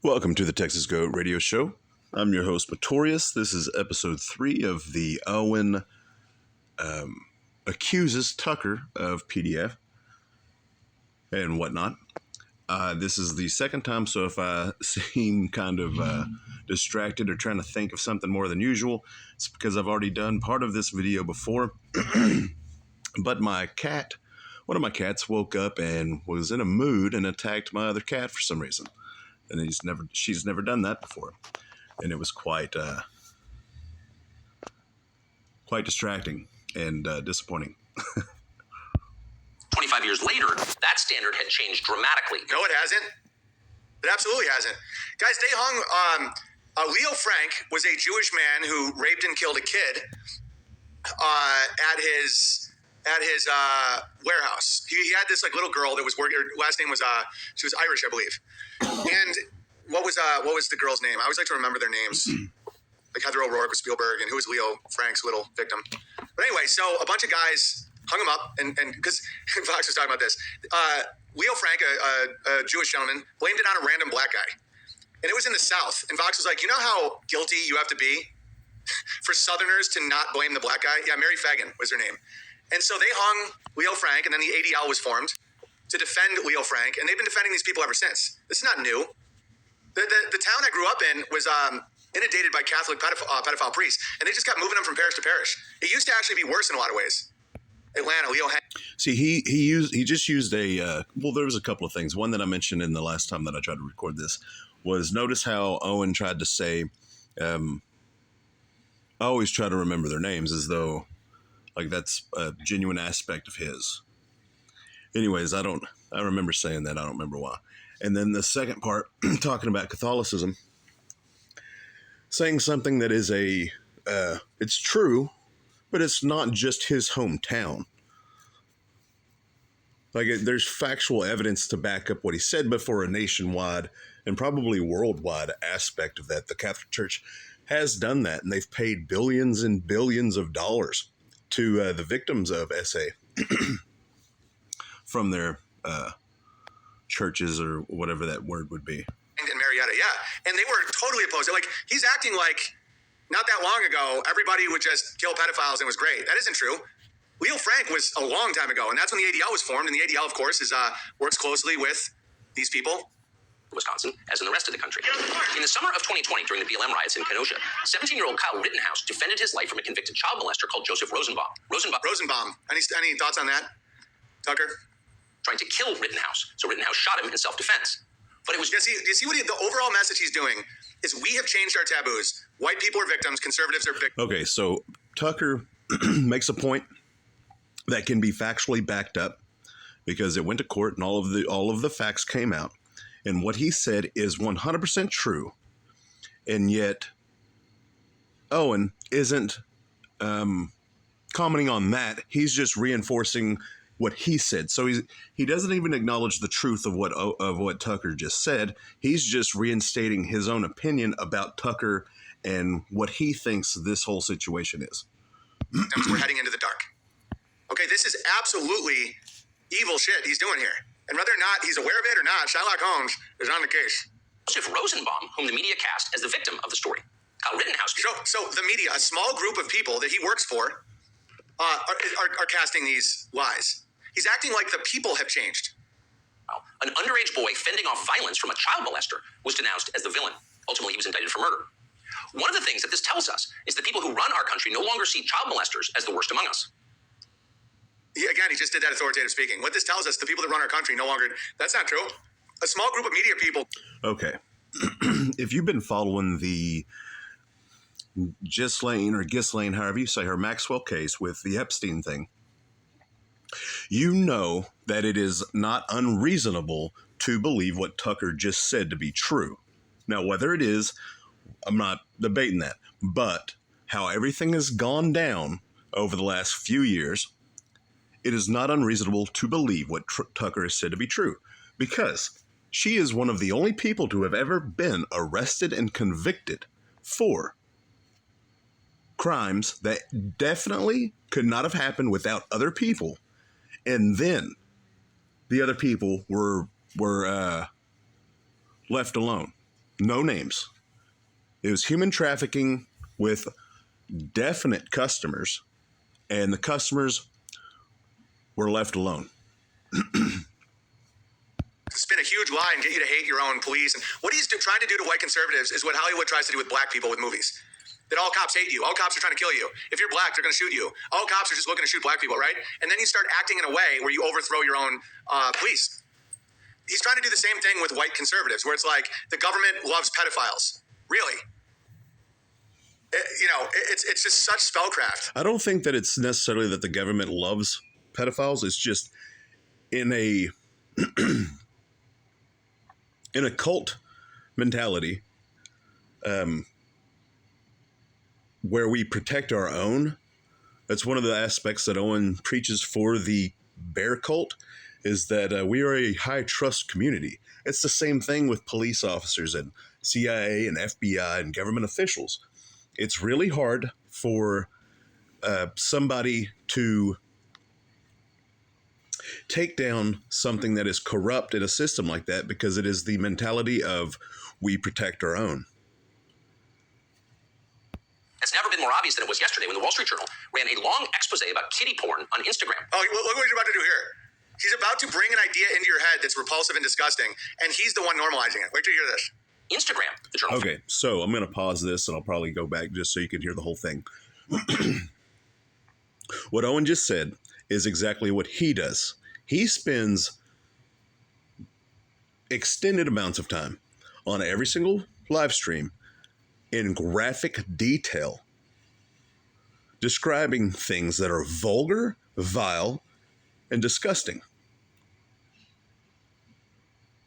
Welcome to the Texas Goat Radio Show. I'm your host, Matorius. This is episode 3 of the Owen Accuses Tucker of PDF and whatnot. This is the second time, so if I seem kind of distracted or trying to think of something more than usual, it's because I've already done part of this video before. But one of my cats woke up and was in a mood and attacked my other cat for some reason. And she's never done that before. And it was quite distracting and disappointing. 25 years later, that standard had changed dramatically. No, it hasn't. It absolutely hasn't. Guys, they hung... Leo Frank was a Jewish man who raped and killed a kid at his warehouse. He had this little girl that was working. Her last name was she was Irish, I believe. And what was the girl's name? I always like to remember their names. Like Heather O'Rourke with Spielberg, and who was Leo Frank's little victim. But anyway, so a bunch of guys hung him up, and because Fox was talking about this, Leo Frank, a Jewish gentleman, blamed it on a random black guy. And it was in the South. And Fox was like, you know how guilty you have to be for Southerners to not blame the black guy? Yeah, Mary Fagan was her name. And so they hung Leo Frank, and then the ADL was formed to defend Leo Frank, and they've been defending these people ever since. This is not new. The town I grew up in was inundated by Catholic pedophile priests, and they just kept moving them from parish to parish. It used to actually be worse in a lot of ways. Atlanta, Leo. See, he just used a there was a couple of things. One that I mentioned in the last time that I tried to record this was, notice how Owen tried to say, I always try to remember their names as though like that's a genuine aspect of his. Anyways, I remember saying that. I don't remember why. And then the second part, talking about Catholicism, saying something that is it's true, but it's not just his hometown. Like, there's factual evidence to back up what he said, but for a nationwide and probably worldwide aspect of that, the Catholic Church has done that, and they've paid billions and billions of dollars to the victims of SA from their churches, or whatever that word would be. And Marietta, yeah. And they were totally opposed. Like, he's acting like not that long ago, everybody would just kill pedophiles and it was great. That isn't true. Leo Frank was a long time ago, and that's when the ADL was formed. And the ADL, of course, works closely with these people. Wisconsin, as in the rest of the country. In the summer of 2020, during the BLM riots in Kenosha, 17-year-old Kyle Rittenhouse defended his life from a convicted child molester called Joseph Rosenbaum. Rosenbaum. Any thoughts on that, Tucker? Trying to kill Rittenhouse. So Rittenhouse shot him in self-defense. But it was... Do you see what the overall message he's doing is we have changed our taboos. White people are victims. Conservatives are victims. Okay, so Tucker makes a point that can be factually backed up because it went to court and all of the facts came out. And what he said is 100% true. And yet Owen isn't commenting on that. He's just reinforcing what he said. So he doesn't even acknowledge the truth of what Tucker just said. He's just reinstating his own opinion about Tucker and what he thinks this whole situation is. We're heading into the dark. Okay, this is absolutely evil shit he's doing here. And whether or not he's aware of it or not, Sherlock Holmes is on the case. Joseph Rosenbaum, whom the media cast as the victim of the story. Kyle Rittenhouse. So the media, a small group of people that he works for, are casting these lies. He's acting like the people have changed. Well, an underage boy fending off violence from a child molester was denounced as the villain. Ultimately, he was indicted for murder. One of the things that this tells us is that people who run our country no longer see child molesters as the worst among us. He just did that authoritative speaking. What this tells us, the people that run our country no longer... That's not true. A small group of media people... Okay. If you've been following the Ghislaine, however you say her, Maxwell case with the Epstein thing, you know that it is not unreasonable to believe what Tucker just said to be true. Now, whether it is, I'm not debating that, but how everything has gone down over the last few years, it is not unreasonable to believe what Tucker has said to be true, because she is one of the only people to have ever been arrested and convicted for crimes that definitely could not have happened without other people. And then the other people were left alone. no names. It was human trafficking with definite customers, and the customers were left alone. Spin a huge lie and get you to hate your own police. And what he's trying to do to white conservatives is what Hollywood tries to do with black people with movies. That all cops hate you. All cops are trying to kill you. If you're black, they're going to shoot you. All cops are just looking to shoot black people, right? And then you start acting in a way where you overthrow your own police. He's trying to do the same thing with white conservatives, where it's like the government loves pedophiles. Really? It's just such spellcraft. I don't think that it's necessarily that the government loves pedophiles. It's just in a in a cult mentality, where we protect our own. That's one of the aspects that Owen preaches for the bear cult, is that we are a high trust community. It's the same thing with police officers and CIA and FBI and government officials. It's really hard for somebody to take down something that is corrupt in a system like that, because it is the mentality of we protect our own. It's never been more obvious than it was yesterday when the Wall Street Journal ran a long expose about kiddie porn on Instagram. Oh, look what he's about to do here. He's about to bring an idea into your head that's repulsive and disgusting, and he's the one normalizing it. Wait till you hear this. Instagram, the journal. Okay, so I'm going to pause this and I'll probably go back just so you can hear the whole thing. What Owen just said is exactly what he does. He spends extended amounts of time on every single live stream in graphic detail, describing things that are vulgar, vile, and disgusting.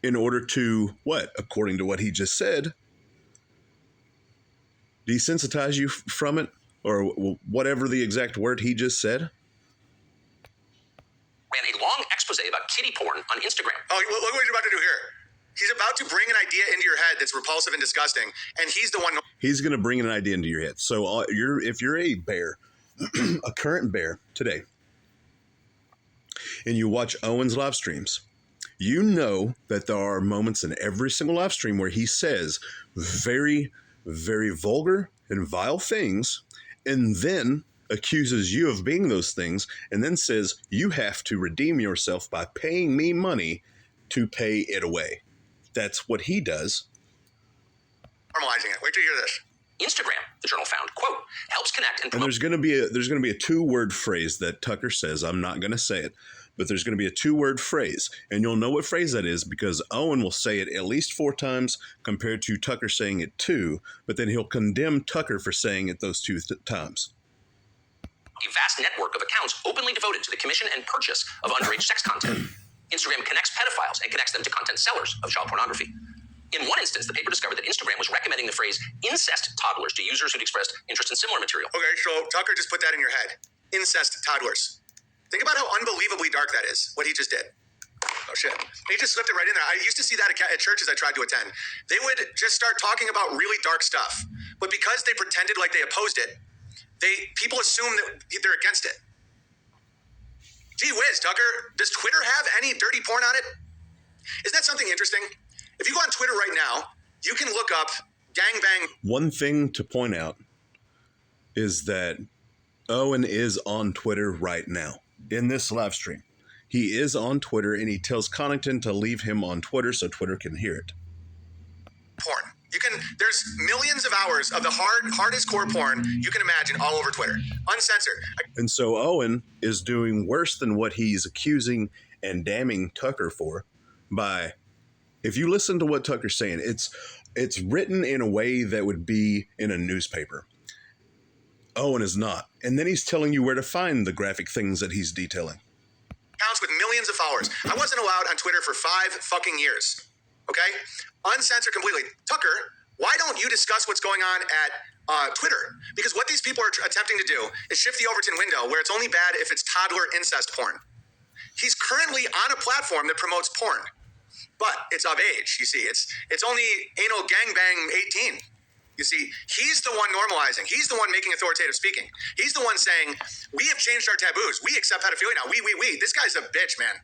In order to, what? According to what he just said, desensitize you from it, or whatever the exact word he just said. Ran a long expose about kiddie porn on Instagram. Oh, look what he's about to do here. He's about to bring an idea into your head that's repulsive and disgusting, and he's the one. He's going to bring an idea into your head. So if you're a bear, a current bear today, and you watch Owen's live streams, you know that there are moments in every single live stream where he says very, very vulgar and vile things, and then accuses you of being those things, and then says you have to redeem yourself by paying me money to pay it away. That's what he does. Normalizing it. Wait till you hear this. Instagram, the journal found, quote, helps connect and promote. And there's going to be a two-word phrase that Tucker says. I'm not going to say it, but there's going to be a two-word phrase, and you'll know what phrase that is because Owen will say it at least 4 times compared to Tucker saying it 2, but then he'll condemn Tucker for saying it those 2 times. A vast network of accounts openly devoted to the commission and purchase of underage sex content. Instagram connects pedophiles and connects them to content sellers of child pornography. In one instance, the paper discovered that Instagram was recommending the phrase incest toddlers to users who'd expressed interest in similar material. Okay, so Tucker just put that in your head. Incest toddlers. Think about how unbelievably dark that is, what he just did. Oh, shit. He just slipped it right in there. I used to see that at churches I tried to attend. They would just start talking about really dark stuff. But because they pretended like they opposed it, people assume that they're against it. Gee whiz, Tucker, does Twitter have any dirty porn on it? Isn't that something interesting? If you go on Twitter right now, you can look up gangbang. One thing to point out is that Owen is on Twitter right now in this live stream. He is on Twitter, and he tells Connington to leave him on Twitter so Twitter can hear it. Porn. There's millions of hours of the hardest core porn you can imagine all over Twitter, uncensored. And so Owen is doing worse than what he's accusing and damning Tucker for by, if you listen to what Tucker's saying, it's written in a way that would be in a newspaper. Owen is not. And then he's telling you where to find the graphic things that he's detailing. Accounts with millions of followers. I wasn't allowed on Twitter for 5 fucking years. Okay? Uncensored completely. Tucker, why don't you discuss what's going on at Twitter? Because what these people are attempting to do is shift the Overton window where it's only bad if it's toddler incest porn. He's currently on a platform that promotes porn, but it's of age. You see, it's only anal gangbang 18. You see, he's the one normalizing. He's the one making authoritative speaking. He's the one saying, we have changed our taboos. We accept pedophilia now. We. This guy's a bitch, man.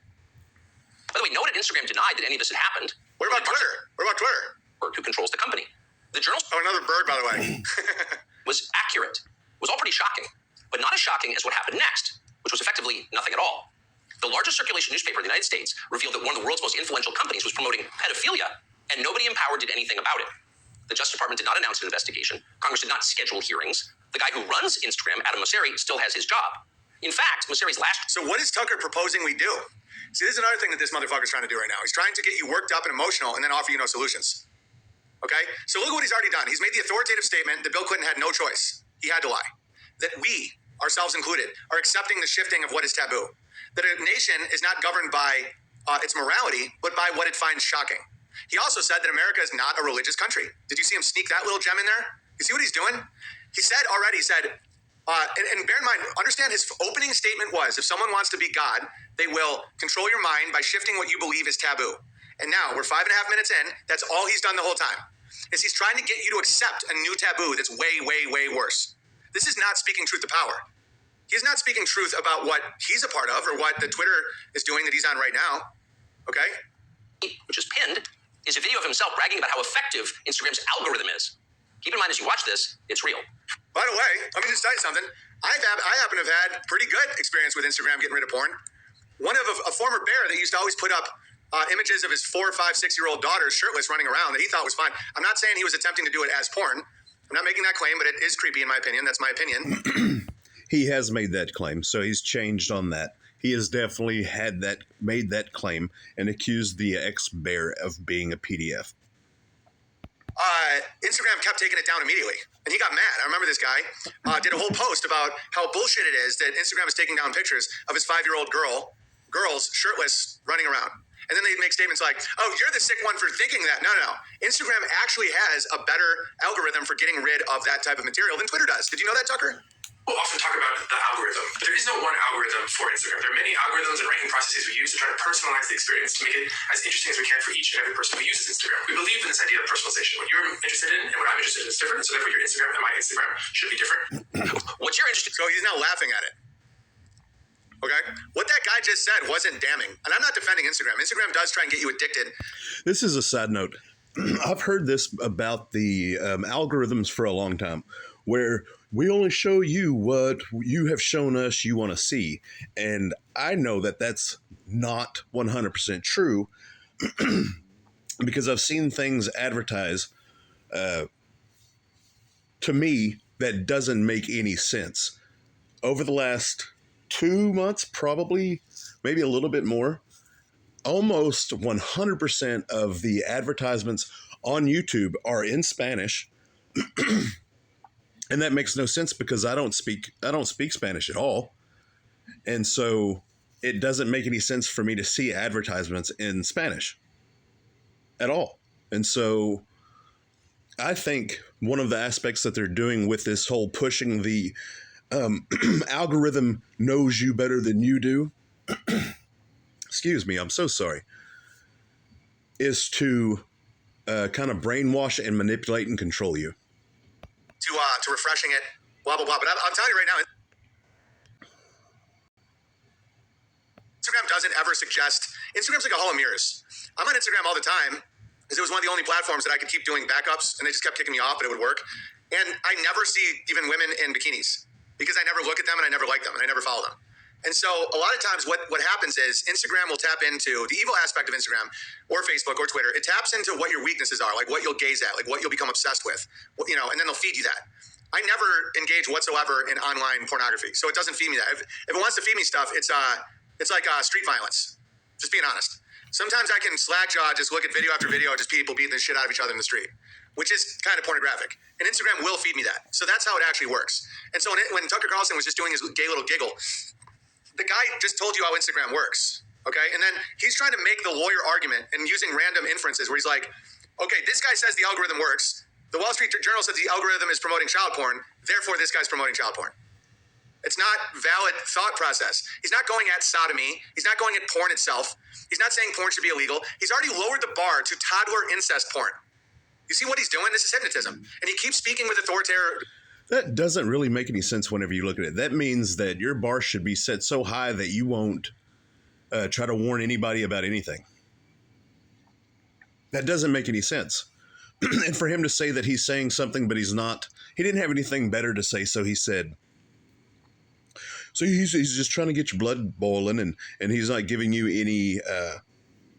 By the way, noted Instagram denied that any of this had happened. What about Twitter? Who controls the company. bird, by the way. Was accurate. It was all pretty shocking, but not as shocking as what happened next, which was effectively nothing at all. The largest circulation newspaper in the United States revealed that one of the world's most influential companies was promoting pedophilia, and nobody in power did anything about it. The Justice Department did not announce an investigation. Congress did not schedule hearings. The guy who runs Instagram, Adam Mosseri, still has his job. In fact, Mosseri's last... So what is Tucker proposing we do? See, this is another thing that this motherfucker's trying to do right now. He's trying to get you worked up and emotional and then offer you no solutions. Okay? So look at what he's already done. He's made the authoritative statement that Bill Clinton had no choice. He had to lie. That we, ourselves included, are accepting the shifting of what is taboo. That a nation is not governed by its morality, but by what it finds shocking. He also said that America is not a religious country. Did you see him sneak that little gem in there? You see what he's doing? He said already, and bear in mind, understand his opening statement was, if someone wants to be God, they will control your mind by shifting what you believe is taboo. And now, we're 5.5 minutes in, that's all he's done the whole time, is he's trying to get you to accept a new taboo that's way, way, way worse. This is not speaking truth to power. He's not speaking truth about what he's a part of or what the Twitter is doing that he's on right now, okay? Which is pinned, is a video of himself bragging about how effective Instagram's algorithm is. Keep in mind as you watch this, it's real. By the way, let me just tell you something. I happen to have had pretty good experience with Instagram getting rid of porn. One of a former bear that used to always put up images of his 4, 5, 6-year-old daughters shirtless running around that he thought was fine. I'm not saying he was attempting to do it as porn. I'm not making that claim, but it is creepy in my opinion. That's my opinion. He has made that claim, so he's changed on that. He has definitely made that claim and accused the ex-bear of being a PDF. Instagram kept taking it down immediately, and he got mad. I remember this guy did a whole post about how bullshit it is that Instagram is taking down pictures of his 5-year-old girls shirtless running around. And then they make statements like, oh, you're the sick one for thinking that. No. Instagram actually has a better algorithm for getting rid of that type of material than Twitter does. Did you know that, Tucker? We'll often talk about the algorithm, but there is no one algorithm for Instagram. There are many algorithms and ranking processes we use to try to personalize the experience to make it as interesting as we can for each and every person who uses Instagram. We believe in this idea of personalization. What you're interested in and what I'm interested in is different, so therefore your Instagram and my Instagram should be different. What you're interested in... So he's now laughing at it. Okay? What that guy just said wasn't damning. And I'm not defending Instagram. Instagram does try and get you addicted. This is a side note. I've heard this about the algorithms for a long time, where we only show you what you have shown us you want to see. And I know that that's not 100% true because I've seen things advertised to me that doesn't make any sense. Over the last 2 months, probably, maybe a little bit more, almost 100% of the advertisements on YouTube are in Spanish. And that makes no sense because I don't speak Spanish at all. And so it doesn't make any sense for me to see advertisements in Spanish at all. And so I think one of the aspects that they're doing with this whole pushing the algorithm knows you better than you do, excuse me, I'm so sorry, is to kind of brainwash and manipulate and control you. To refreshing it, blah, blah, blah. But I'm telling you right now, Instagram doesn't ever suggest, Instagram's like a hall of mirrors. I'm on Instagram all the time because it was one of the only platforms that I could keep doing backups and they just kept kicking me off, but it would work. And I never see even women in bikinis because I never look at them and I never like them and I never follow them. And so a lot of times what happens is Instagram will tap into the evil aspect of Instagram or Facebook or Twitter. It taps into what your weaknesses are, like what you'll gaze at, like what you'll become obsessed with, and then they'll feed you that. I never engage whatsoever in online pornography, so it doesn't feed me that. If it wants to feed me stuff, it's like street violence, just being honest. Sometimes I can slackjaw, just look at video after video, just people beating the shit out of each other in the street, which is kind of pornographic. And Instagram will feed me that. So that's how it actually works. And so when Tucker Carlson was just doing his gay little giggle, the guy just told you how Instagram works, okay? And then he's trying to make the lawyer argument and using random inferences where he's like, okay, this guy says the algorithm works. The Wall Street Journal says the algorithm is promoting child porn. Therefore, this guy's promoting child porn. It's not valid thought process. He's not going at sodomy. He's not going at porn itself. He's not saying porn should be illegal. He's already lowered the bar to toddler incest porn. You see what he's doing? This is hypnotism. And he keeps speaking with authoritarian... That doesn't really make any sense whenever you look at it. That means that your bar should be set so high that you won't try to warn anybody about anything. That doesn't make any sense. And for him to say that he's saying something, but he's not, he didn't have anything better to say, so he said, so he's just trying to get your blood boiling, and he's not giving you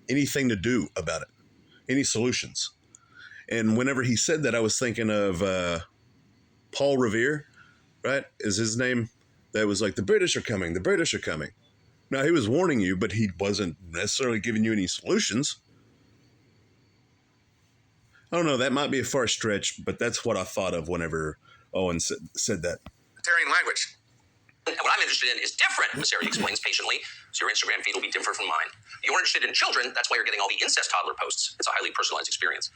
anything to do about it, any solutions. And whenever he said that, I was thinking of Paul Revere, right? Is his name? That was like, the British are coming, the British are coming. Now, he was warning you, but he wasn't necessarily giving you any solutions. I don't know, that might be a far stretch, but that's what I thought of whenever Owen said that. Language. What I'm interested in is different, Messeri explains patiently, so your Instagram feed will be different from mine. You're interested in children, that's why you're getting all the incest toddler posts. It's a highly personalized experience.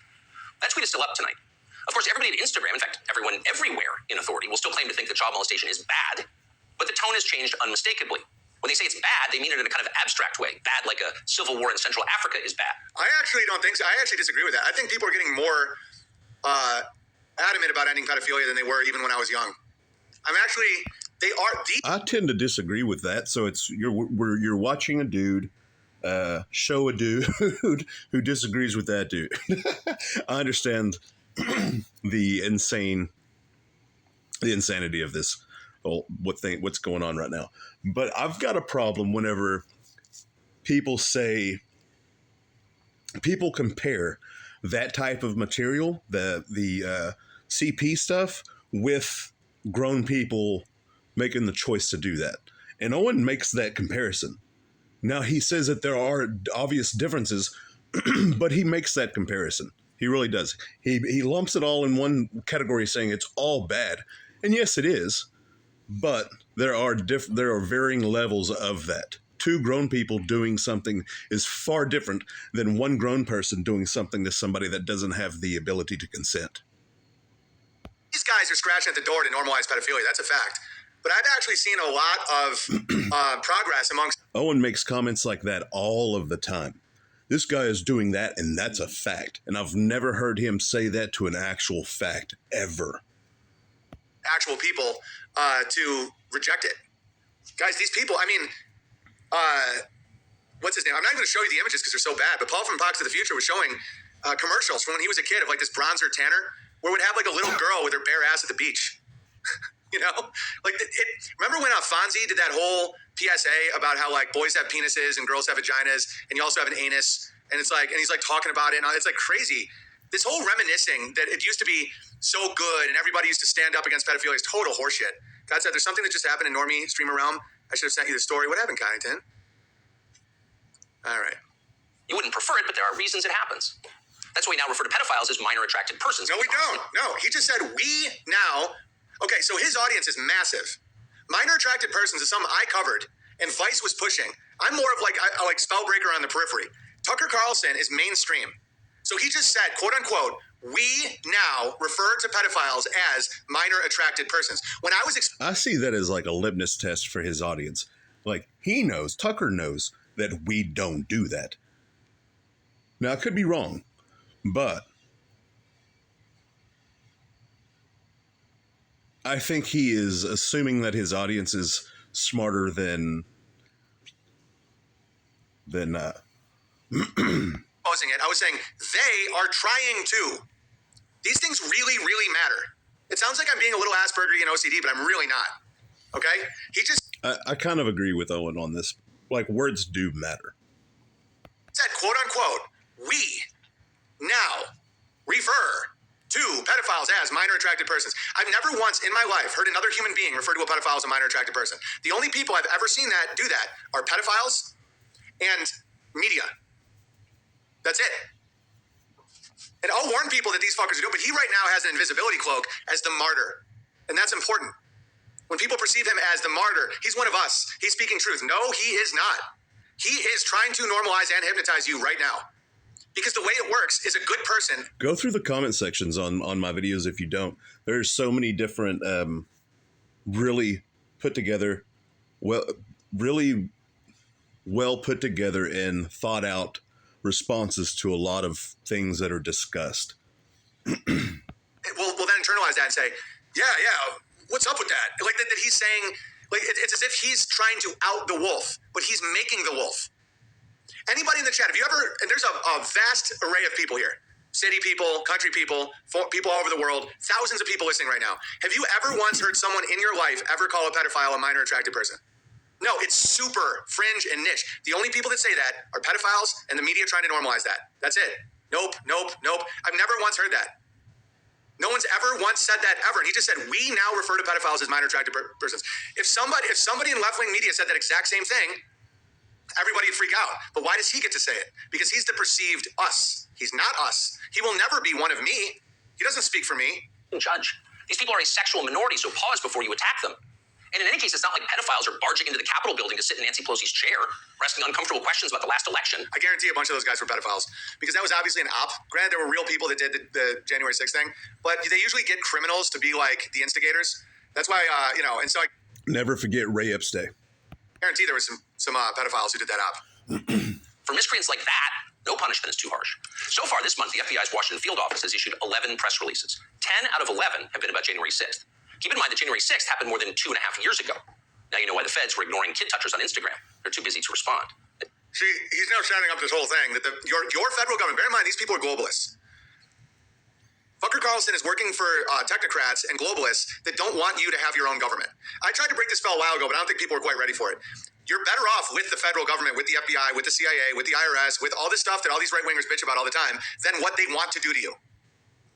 That tweet is still up tonight. Of course, everybody at Instagram, in fact, everyone everywhere in authority, will still claim to think that child molestation is bad, but the tone has changed unmistakably. When they say it's bad, they mean it in a kind of abstract way. Bad like a civil war in Central Africa is bad. I actually don't think so. I actually disagree with that. I think people are getting more adamant about ending pedophilia than they were even when I was young. They are deep. I tend to disagree with that. So it's you're watching a dude show a dude who disagrees with that dude. I understand the insanity of this. What's going on right now. But I've got a problem whenever people compare that type of material, the CP stuff, with grown people making the choice to do that. And Owen makes that comparison. Now, he says that there are obvious differences, but he makes that comparison. He really does. He lumps it all in one category, saying it's all bad. And yes, it is. But there are varying levels of that. Two grown people doing something is far different than one grown person doing something to somebody that doesn't have the ability to consent. These guys are scratching at the door to normalize pedophilia. That's a fact. But I've actually seen a lot of progress amongst... Owen makes comments like that all of the time. This guy is doing that, and that's a fact. And I've never heard him say that to an actual fact, ever. Actual people to reject it. Guys, these people, what's his name? I'm not going to show you the images because they're so bad, but Paul from Pox of the Future was showing commercials from when he was a kid of like this bronzer tanner where would have like a little girl with her bare ass at the beach. You know? Remember when Fonzie did that whole PSA about how like boys have penises and girls have vaginas and you also have an anus, and it's like, and he's like talking about it, and it's like crazy. This whole reminiscing that it used to be so good and everybody used to stand up against pedophilia is total horseshit. God said, there's something that just happened in Normie Streamer Realm. I should have sent you the story. What happened, Connington? All right. You wouldn't prefer it, but there are reasons it happens. That's why we now refer to pedophiles as minor attracted persons. No, we don't. No, he just said we now. Okay, so his audience is massive. Minor attracted persons is something I covered and Vice was pushing. I'm more of like Spellbreaker on the periphery. Tucker Carlson is mainstream. So he just said, quote unquote, we now refer to pedophiles as minor attracted persons. When I was... I see that as like a litmus test for his audience. Like, he knows, Tucker knows that we don't do that. Now, I could be wrong, but I think he is assuming that his audience is smarter than Posing it. I was saying they are trying to. These things really, really matter. It sounds like I'm being a little Asperger and OCD, but I'm really not. Okay? He just I kind of agree with Owen on this. Like, words do matter. Said, quote unquote, we now refer to pedophiles as minor attracted persons. I've never once in my life heard another human being refer to a pedophile as a minor attracted person. The only people I've ever seen that do that are pedophiles and media. That's it. And I'll warn people that these fuckers do it, but he right now has an invisibility cloak as the martyr. And that's important. When people perceive him as the martyr, he's one of us. He's speaking truth. No, he is not. He is trying to normalize and hypnotize you right now. Because the way it works is a good person. Go through the comment sections on my videos if you don't. There's so many different, really put together, really well put together and thought out responses to a lot of things that are discussed. We'll then internalize that and say, yeah, what's up with that? Like that he's saying, like it's as if he's trying to out the wolf, but he's making the wolf. Anybody in the chat, have you ever, and there's a vast array of people here. city people, country people, people all over the world, thousands of people listening right now. Have you ever once heard someone in your life ever call a pedophile a minor attracted person? No, it's super fringe and niche. The only people that say that are pedophiles and the media trying to normalize that. That's it. Nope. I've never once heard that. No one's ever once said that ever. And he just said, we now refer to pedophiles as minor attracted persons. If somebody in left-wing media said that exact same thing, everybody would freak out. But why does he get to say it? Because he's the perceived us. He's not us. He will never be one of me. He doesn't speak for me. Judge, these people are a sexual minority, so pause before you attack them. And in any case, it's not like pedophiles are barging into the Capitol building to sit in Nancy Pelosi's chair, asking uncomfortable questions about the last election. I guarantee a bunch of those guys were pedophiles because that was obviously an op. Granted, there were real people that did the January 6th thing, but they usually get criminals to be like the instigators. That's why, and so I Never forget Ray Epstein. guarantee there was some pedophiles who did that op. For miscreants like that, no punishment is too harsh. So far this month, the FBI's Washington field office has issued 11 press releases. 10 out of 11 have been about January 6th. Keep in mind that January 6th happened more than 2.5 years ago. Now you know why the feds were ignoring kid touchers on Instagram. They're too busy to respond. See, he's now setting up this whole thing that your federal government, bear in mind, these people are globalists. Tucker Carlson is working for technocrats and globalists that don't want you to have your own government. I tried to break this spell a while ago, but I don't think people are quite ready for it. You're better off with the federal government, with the FBI, with the CIA, with the IRS, with all this stuff that all these right-wingers bitch about all the time, than what they want to do to you.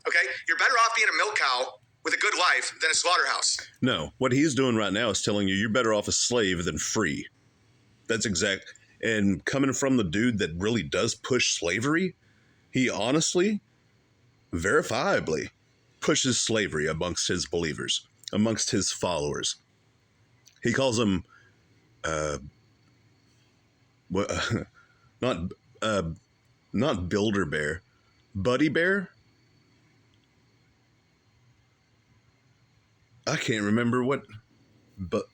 Okay? You're better off being a milk cow with a good life than a slaughterhouse. No, what he's doing right now is telling you you're better off a slave than free. That's exact. And coming from the dude that really does push slavery, he honestly, verifiably pushes slavery amongst his believers, amongst his followers. He calls them, not Builder Bear, Buddy Bear. I can't remember what, but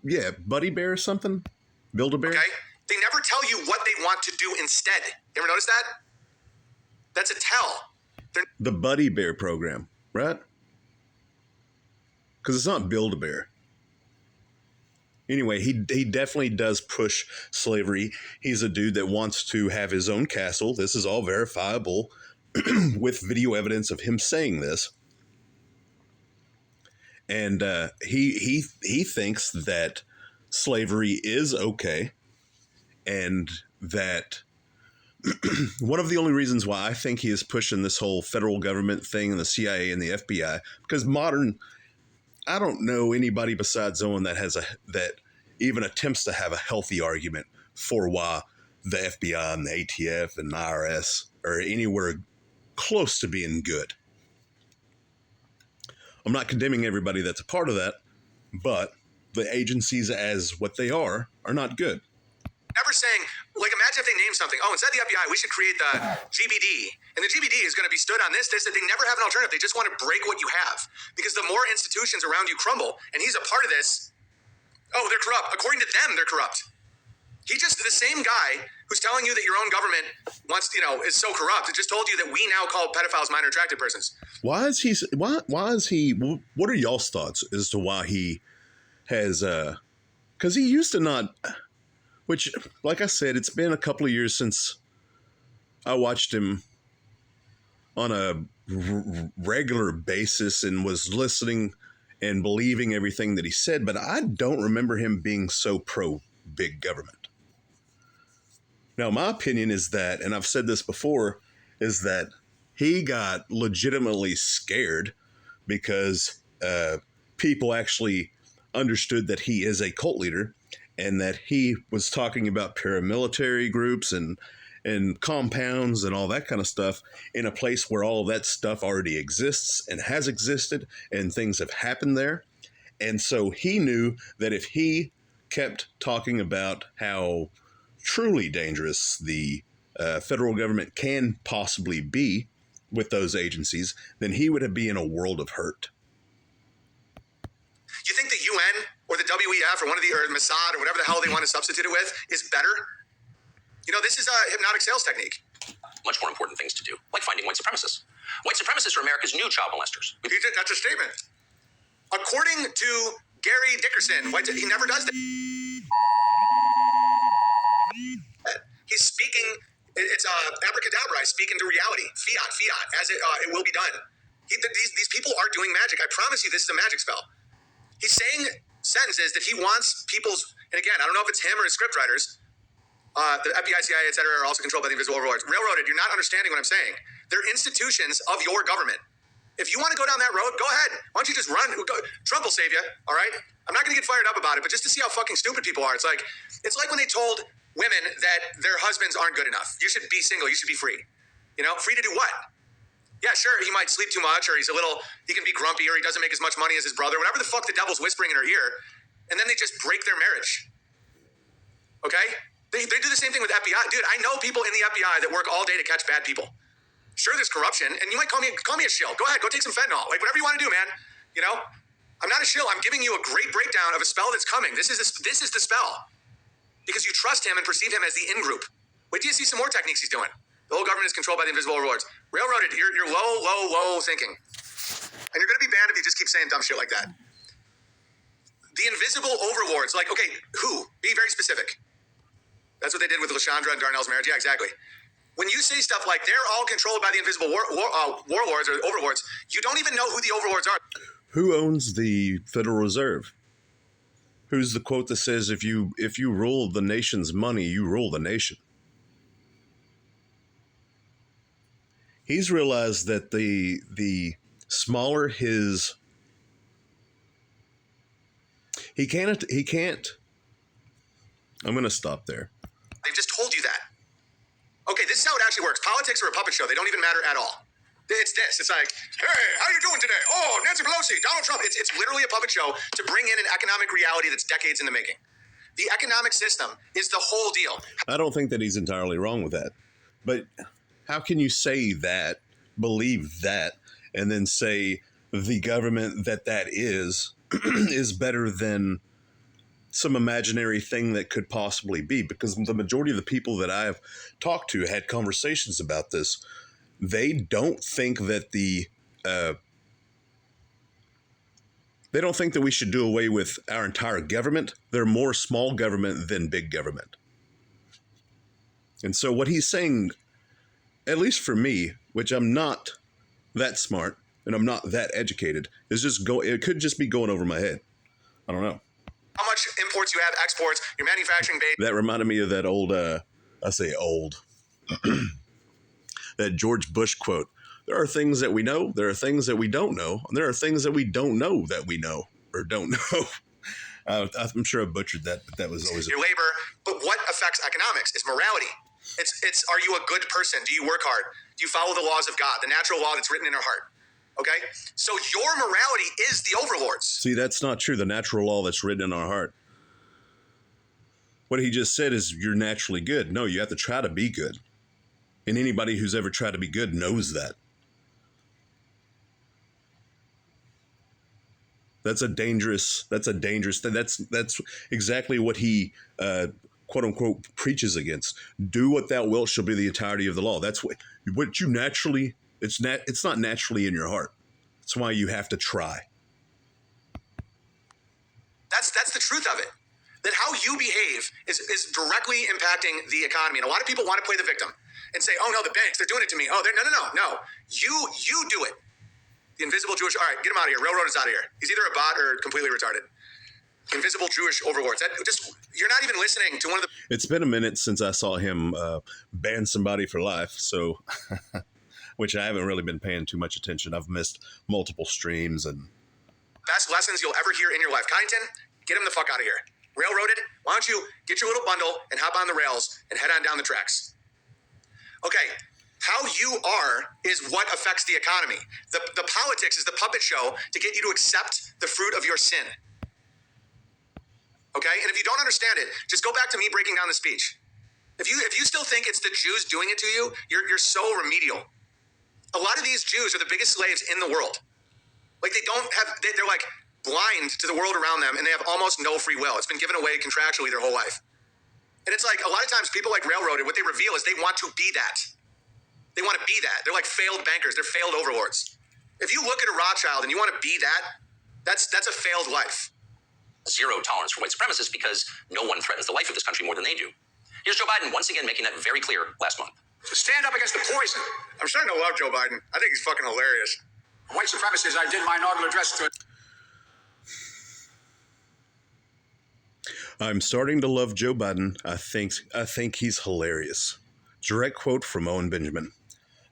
yeah, Buddy Bear or something? Build-A-Bear? Okay? They never tell you what they want to do instead. You ever notice that? That's a tell. The Buddy Bear program, right? Because it's not Build-A-Bear. Anyway, he definitely does push slavery. He's a dude that wants to have his own castle. This is all verifiable with video evidence of him saying this. And he thinks that slavery is okay, and that one of the only reasons why I think he is pushing this whole federal government thing and the CIA and the FBI, because I don't know anybody besides Owen that even attempts to have a healthy argument for why the FBI and the ATF and the IRS are anywhere close to being good. I'm not condemning everybody that's a part of that, but the agencies as what they are not good. Never saying, like, imagine if they named something. Oh, instead of the FBI, we should create the GBD. And the GBD is going to be stood on this, that they never have an alternative. They just want to break what you have. Because the more institutions around you crumble, and he's a part of this, oh, they're corrupt. According to them, they're corrupt. He just, the same guy who's telling you that your own government wants, is so corrupt, it just told you that we now call pedophiles minor attracted persons. Why is he, what are y'all's thoughts as to why he has, because he used to not, which, like I said, it's been a couple of years since I watched him on a regular basis and was listening and believing everything that he said, but I don't remember him being so pro big government. Now, my opinion is that, and I've said this before, is that he got legitimately scared because people actually understood that he is a cult leader and that he was talking about paramilitary groups and compounds and all that kind of stuff in a place where all of that stuff already exists and has existed and things have happened there. And so he knew that if he kept talking about how truly dangerous the federal government can possibly be with those agencies, then he would be in a world of hurt. You think the UN or the WEF or or Mossad or whatever the hell they want to substitute it with is better? This is a hypnotic sales technique. Much more important things to do, like finding white supremacists. White supremacists are America's new child molesters. That's a statement. According to Gary Dickerson, he never does that. He's speaking It's abracadabra. I speak into reality. Fiat, as it will be done. These people are doing magic. I promise you, this is a magic spell. He's saying sentences that he wants people's, and again, I don't know if it's him or his script writers, the FBI, CIA, et cetera, are also controlled by the invisible overlords. Railroaded, you're not understanding what I'm saying. They're institutions of your government. If you want to go down that road, go ahead. Why don't you just run? Trump will save you, all right? I'm not going to get fired up about it, but just to see how fucking stupid people are. It's like when they told women that their husbands aren't good enough. You should be single. You should be free. You know, free to do what? Yeah, sure, he might sleep too much, or he can be grumpy, or he doesn't make as much money as his brother, whatever the fuck the devil's whispering in her ear, and then they just break their marriage. Okay? They do the same thing with FBI. Dude, I know people in the FBI that work all day to catch bad people. Sure, there's corruption, and you might call me a shill. Go ahead, go take some fentanyl. Like, whatever you want to do, man. You know? I'm not a shill. I'm giving you a great breakdown of a spell that's coming. This is the spell. Because you trust him and perceive him as the in-group. Wait till you see some more techniques he's doing. The whole government is controlled by the invisible overlords. Railroaded, you're low thinking. And you're going to be banned if you just keep saying dumb shit like that. The invisible overlords, like, okay, who? Be very specific. That's what they did with Lashandra and Darnell's marriage. Yeah, exactly. When you say stuff like they're all controlled by the invisible warlords or overlords, you don't even know who the overlords are. Who owns the Federal Reserve? Who's the quote that says, if you rule the nation's money, you rule the nation? He's realized that the smaller his... He can't... I'm going to stop there. They've just told you that. Okay, this is how it actually works. Politics are a puppet show. They don't even matter at all. It's this. It's like, hey, how you doing today? Oh, Nancy Pelosi, Donald Trump. It's literally a puppet show to bring in an economic reality that's decades in the making. The economic system is the whole deal. I don't think that he's entirely wrong with that. But how can you say that, believe that, and then say the government that is better than some imaginary thing that could possibly be? Because the majority of the people that I've talked to had conversations about this. They don't think that they don't think that we should do away with our entire government. They're more small government than big government. And so what he's saying, at least for me, which I'm not that smart and I'm not that educated, is it could just be going over my head. I don't know. How much imports you have, exports, your manufacturing base. That reminded me of that old, I say old, that George Bush quote. There are things that we know, there are things that we don't know, and there are things that we don't know that we know or don't know. I'm sure I butchered that, but that was always your labor. But what affects economics is morality. It's are you a good person? Do you work hard? Do you follow the laws of God, the natural law that's written in our heart? Okay? So your morality is the overlords. See, that's not true. The natural law that's written in our heart. What he just said is you're naturally good. No, you have to try to be good. And anybody who's ever tried to be good knows that. That's a dangerous thing. That's exactly what he quote unquote preaches against. Do what thou wilt shall be the entirety of the law. That's what you naturally, it's not naturally in your heart. That's why you have to try. That's the truth of it. That how you behave is directly impacting the economy. And a lot of people want to play the victim and say, oh no, the banks, they're doing it to me. Oh, no. You do it. The invisible Jewish, all right, get him out of here. Railroad is out of here. He's either a bot or completely retarded. Invisible Jewish overlords. You're not even listening to one of the... It's been a minute since I saw him ban somebody for life, so... which I haven't really been paying too much attention. I've missed multiple streams and... Best lessons you'll ever hear in your life. Connington, get him the fuck out of here. Railroaded, why don't you get your little bundle and hop on the rails and head on down the tracks. Okay, how you are is what affects the economy. The politics is the puppet show to get you to accept the fruit of your sin. Okay, and if you don't understand it, just go back to me breaking down the speech. If you still think it's the Jews doing it to you, you're so remedial. A lot of these Jews are the biggest slaves in the world. Like they're like blind to the world around them, and they have almost no free will. It's been given away contractually their whole life. And it's like a lot of times people like Railroaded, what they reveal is they want to be that. They want to be that. They're like failed bankers. They're failed overlords. If you look at a Rothschild and you want to be that, that's a failed life. Zero tolerance for white supremacists because no one threatens the life of this country more than they do. Here's Joe Biden once again making that very clear last month. To stand up against the poison. I'm starting to love Joe Biden. I think he's fucking hilarious. White supremacists, I did my inaugural address to it. I'm starting to love Joe Biden. I think he's hilarious. Direct quote from Owen Benjamin.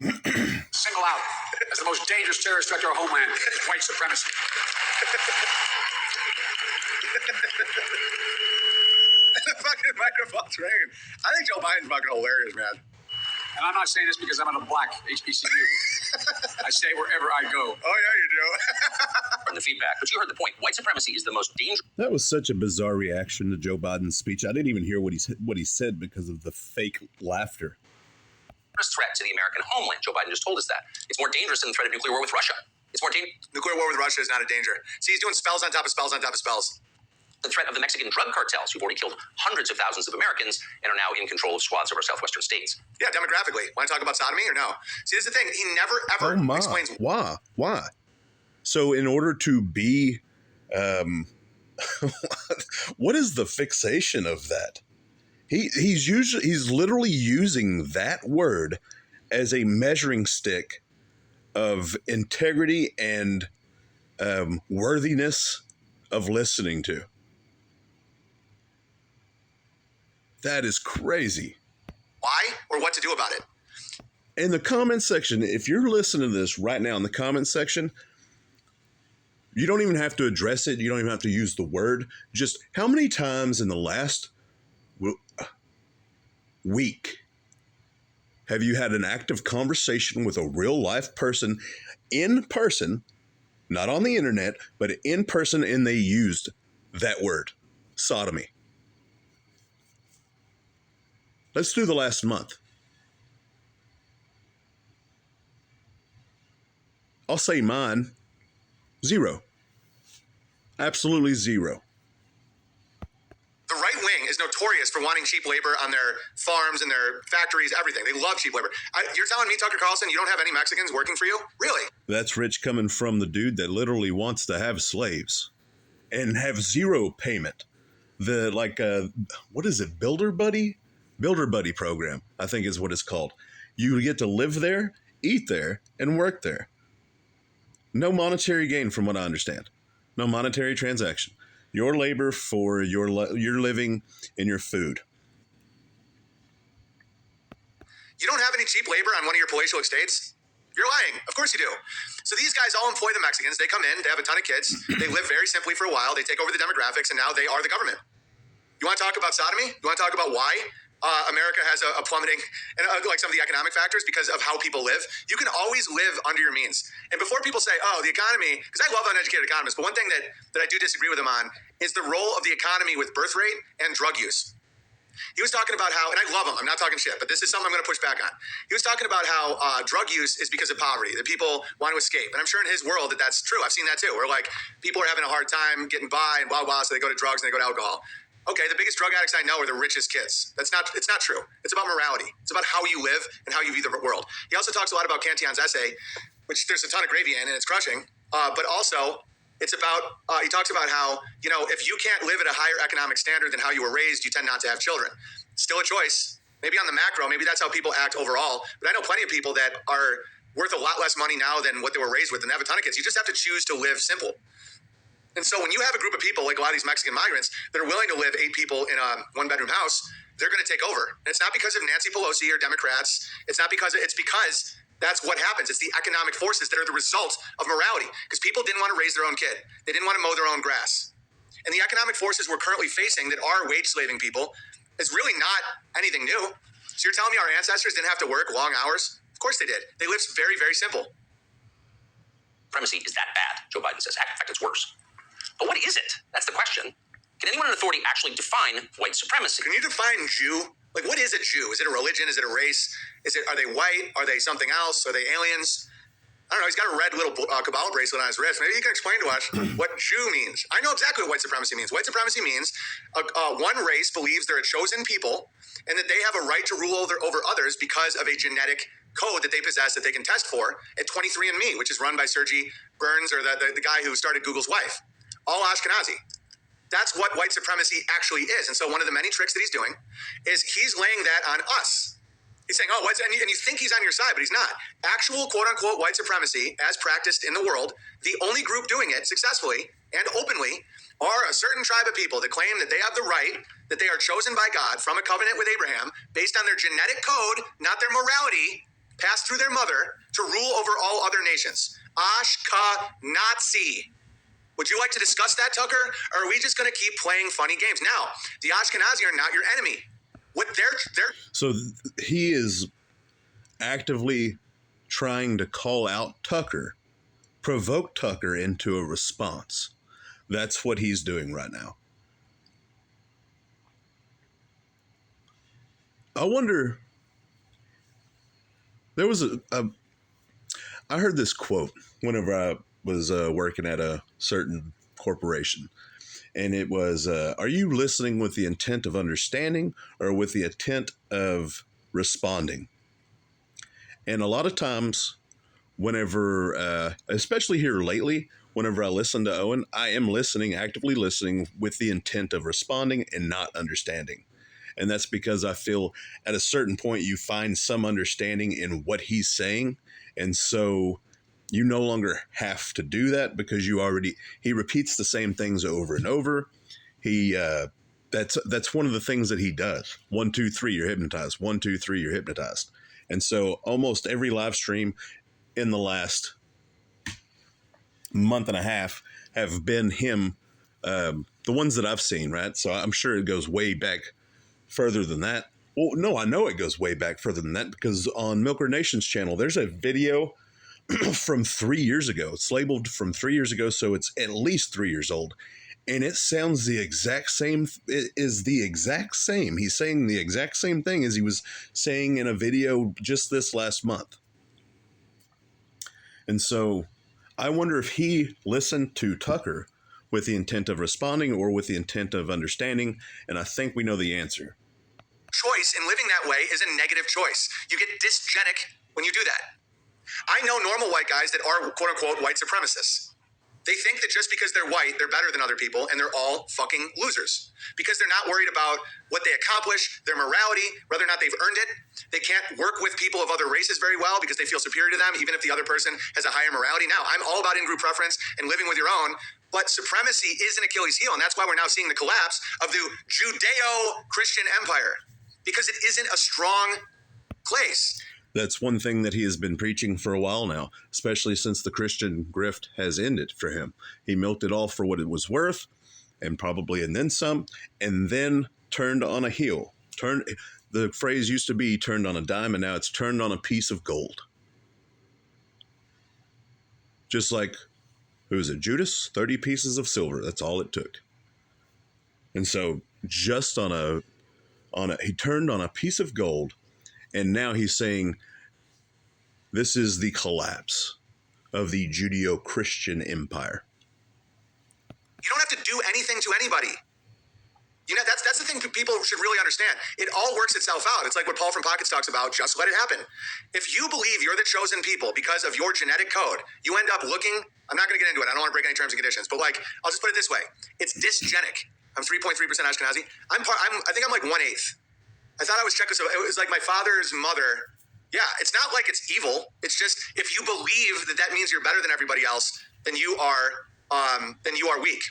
Single out as the most dangerous terrorist threat to our homeland is white supremacy. The fucking microphone's ringing. I think Joe Biden's fucking hilarious, man. And I'm not saying this because I'm at a black HBCU. I say it wherever I go. Oh, yeah, you do. From the feedback. But you heard the point. White supremacy is the most dangerous That was such a bizarre reaction to Joe Biden's speech. I didn't even hear what he said because of the fake laughter. threat to the American homeland. Joe Biden just told us that. It's more dangerous than the threat of nuclear war with Russia. It's more dangerous. Nuclear war with Russia is not a danger. See, he's doing spells on top of spells on top of spells. The threat of the Mexican drug cartels, who've already killed hundreds of thousands of Americans and are now in control of swaths of our southwestern states. Yeah, demographically. Want to talk about sodomy or no? See, this is the thing. He never, ever explains. Why? So in order to be, what is the fixation of that? He's literally using that word as a measuring stick of integrity and worthiness of listening to. That is crazy. Why or what to do about it? In the comment section, if you're listening to this right now in the comment section, you don't even have to address it. You don't even have to use the word. Just how many times in the last week have you had an active conversation with a real life person in person, not on the internet, but in person, and they used that word, sodomy? Let's do the last month. I'll say mine, 0. Absolutely 0. The right wing is notorious for wanting cheap labor on their farms and their factories, everything. They love cheap labor. You're telling me, Tucker Carlson, you don't have any Mexicans working for you? Really? That's rich coming from the dude that literally wants to have slaves and have 0 payment. What is it, Builder Buddy? Builder Buddy program, I think is what it's called. You get to live there, eat there, and work there. No monetary gain from what I understand. No monetary transaction. Your labor for your living and your food. You don't have any cheap labor on one of your palatial estates? You're lying. Of course you do. So these guys all employ the Mexicans. They come in, they have a ton of kids. They live very simply for a while. They take over the demographics, and now they are the government. You want to talk about sodomy? You want to talk about why America has a plummeting, and like some of the economic factors because of how people live? You can always live under your means. And before people say, oh, the economy, because I love uneducated economists, but one thing that I do disagree with them on is the role of the economy with birth rate and drug use. He was talking about how, and I love him, I'm not talking shit, but this is something I'm going to push back on. He was talking about how drug use is because of poverty, that people want to escape. And I'm sure in his world that's true. I've seen that too, where like people are having a hard time getting by and blah, blah, so they go to drugs and they go to alcohol. Okay, the biggest drug addicts I know are the richest kids. It's not true. It's about morality. It's about how you live and how you view the world. He also talks a lot about Cantillon's essay, which there's a ton of gravy in and it's crushing. But also, it's about, he talks about how, if you can't live at a higher economic standard than how you were raised, you tend not to have children. Still a choice. Maybe on the macro, maybe that's how people act overall. But I know plenty of people that are worth a lot less money now than what they were raised with and they have a ton of kids. You just have to choose to live simple. And so when you have a group of people, like a lot of these Mexican migrants, that are willing to live 8 people in a 1-bedroom house, they're going to take over. And it's not because of Nancy Pelosi or Democrats. It's because that's what happens. It's the economic forces that are the result of morality. Because people didn't want to raise their own kid. They didn't want to mow their own grass. And the economic forces we're currently facing that are wage slaving people is really not anything new. So you're telling me our ancestors didn't have to work long hours? Of course they did. They lived very, very simple. Supremacy is that bad, Joe Biden says. In fact, it's worse. But what is it? That's the question. Can anyone in authority actually define white supremacy? Can you define Jew? Like, what is a Jew? Is it a religion? Is it a race? Are they white? Are they something else? Are they aliens? I don't know. He's got a red little Kabbalah bracelet on his wrist. Maybe you can explain to us what Jew means. I know exactly what white supremacy means. White supremacy means one race believes they're a chosen people and that they have a right to rule over others because of a genetic code that they possess that they can test for at 23andMe, which is run by Sergey Burns, or the guy who started Google's wife. All Ashkenazi. That's what white supremacy actually is. And so one of the many tricks that he's doing is he's laying that on us. He's saying, oh, and you think he's on your side, but he's not. Actual quote-unquote white supremacy, as practiced in the world, the only group doing it successfully and openly are a certain tribe of people that claim that they have the right, that they are chosen by God from a covenant with Abraham based on their genetic code, not their morality, passed through their mother, to rule over all other nations. Ashkenazi. Would you like to discuss that, Tucker? Or are we just going to keep playing funny games? Now, the Ashkenazi are not your enemy. What So he is actively trying to call out Tucker, provoke Tucker into a response. That's what he's doing right now. I wonder, there was I heard this quote whenever I was working at a certain corporation. And it was, are you listening with the intent of understanding or with the intent of responding? And a lot of times, whenever, especially here lately, whenever I listen to Owen, I am listening, actively listening with the intent of responding and not understanding. And that's because I feel at a certain point you find some understanding in what he's saying. And so you no longer have to do that because he repeats the same things over and over. That's one of the things that he does. 1, 2, 3, you're hypnotized. 1, 2, 3, you're hypnotized. And so almost every live stream in the last month and a half have been him, the ones that I've seen, right? So I'm sure it goes way back further than that. Well, no, I know it goes way back further than that because on Milker Nation's channel, there's a video from 3 years ago. It's labeled from 3 years ago, so it's at least 3 years old. And it sounds the exact same. It is the exact same. He's saying the exact same thing as he was saying in a video just this last month. And so I wonder if he listened to Tucker with the intent of responding or with the intent of understanding. And I think we know the answer. choice in living that way is a negative choice. You get dysgenic when you do that. I know normal white guys that are quote-unquote white supremacists. They think that just because they're white, they're better than other people, and they're all fucking losers. Because they're not worried about what they accomplish, their morality, whether or not they've earned it. They can't work with people of other races very well because they feel superior to them, even if the other person has a higher morality. Now, I'm all about in-group preference and living with your own, but supremacy is an Achilles heel, and that's why we're now seeing the collapse of the Judeo-Christian empire, because it isn't a strong place. That's one thing that he has been preaching for a while now, especially since the Christian grift has ended for him. He milked it all for what it was worth, and then some, and then turned on a heel. The phrase used to be turned on a dime, and now it's turned on a piece of gold. Just like, who was it, Judas? 30 pieces of silver. That's all it took. And so just he turned on a piece of gold. And now he's saying this is the collapse of the Judeo-Christian empire. You don't have to do anything to anybody. You know, that's the thing people should really understand. It all works itself out. It's like what Paul from Pockets talks about, just let it happen. If you believe you're the chosen people because of your genetic code, you end up looking, I'm not going to get into it. I don't want to break any terms and conditions, but I'll just put it this way. It's dysgenic. I'm 3.3% Ashkenazi. I think I'm like 1/8. I thought I was Czechoslovak. It was like my father's mother. Yeah, it's not like it's evil. It's just if you believe that means you're better than everybody else, then you are weak.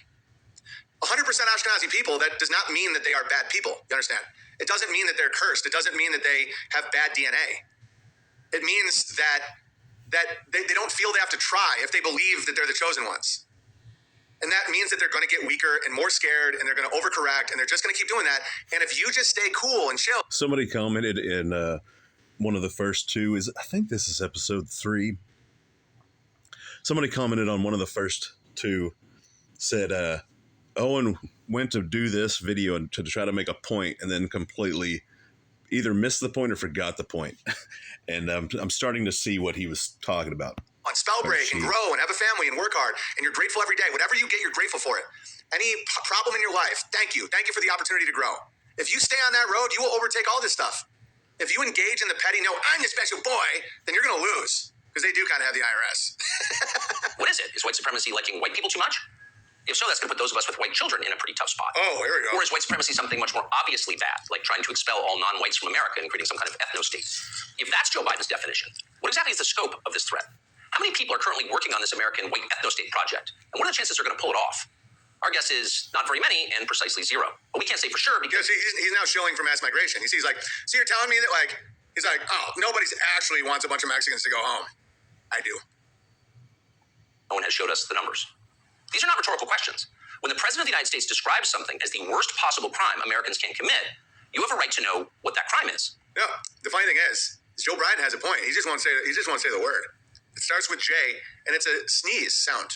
100% Ashkenazi people, that does not mean that they are bad people. You understand? It doesn't mean that they're cursed. It doesn't mean that they have bad DNA. It means that they don't feel they have to try if they believe that they're the chosen ones. And that means that they're going to get weaker and more scared, and they're going to overcorrect, and they're just going to keep doing that. And if you just stay cool and chill. Somebody commented in one of the first two, I think this is episode 3. Somebody commented on one of the first two, said Owen went to do this video and to try to make a point and then completely either missed the point or forgot the point. And I'm starting to see what he was talking about. On spell break and grow and have a family and work hard, and you're grateful every day. Whatever you get, you're grateful for it. Any problem in your life, thank you. Thank you for the opportunity to grow. If you stay on that road, you will overtake all this stuff. If you engage in the petty, no, I'm the special boy, then you're going to lose, because they do kind of have the IRS. What is it? Is white supremacy liking white people too much? If so, that's going to put those of us with white children in a pretty tough spot. Oh, here we go. Or is white supremacy something much more obviously bad, like trying to expel all non-whites from America and creating some kind of ethno-state? If that's Joe Biden's definition, what exactly is the scope of this threat? How many people are currently working on this American white ethno-state project? And what are the chances they're going to pull it off? Our guess is not very many and precisely zero. But we can't say for sure because he's now shilling for mass migration. He's like, so you're telling me that, like, he's like, oh, nobody's actually wants a bunch of Mexicans to go home. I do. Owen has showed us the numbers. These are not rhetorical questions. When the President of the United States describes something as the worst possible crime Americans can commit, you have a right to know what that crime is. No, the funny thing is Joe Biden has a point. He just won't say the word. It starts with J, and it's a sneeze sound.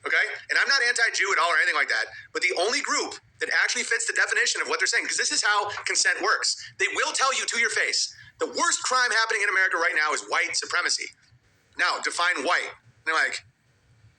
Okay? And I'm not anti-Jew at all or anything like that, but the only group that actually fits the definition of what they're saying, because this is how consent works. They will tell you to your face, the worst crime happening in America right now is white supremacy. Now, define white. And they're like,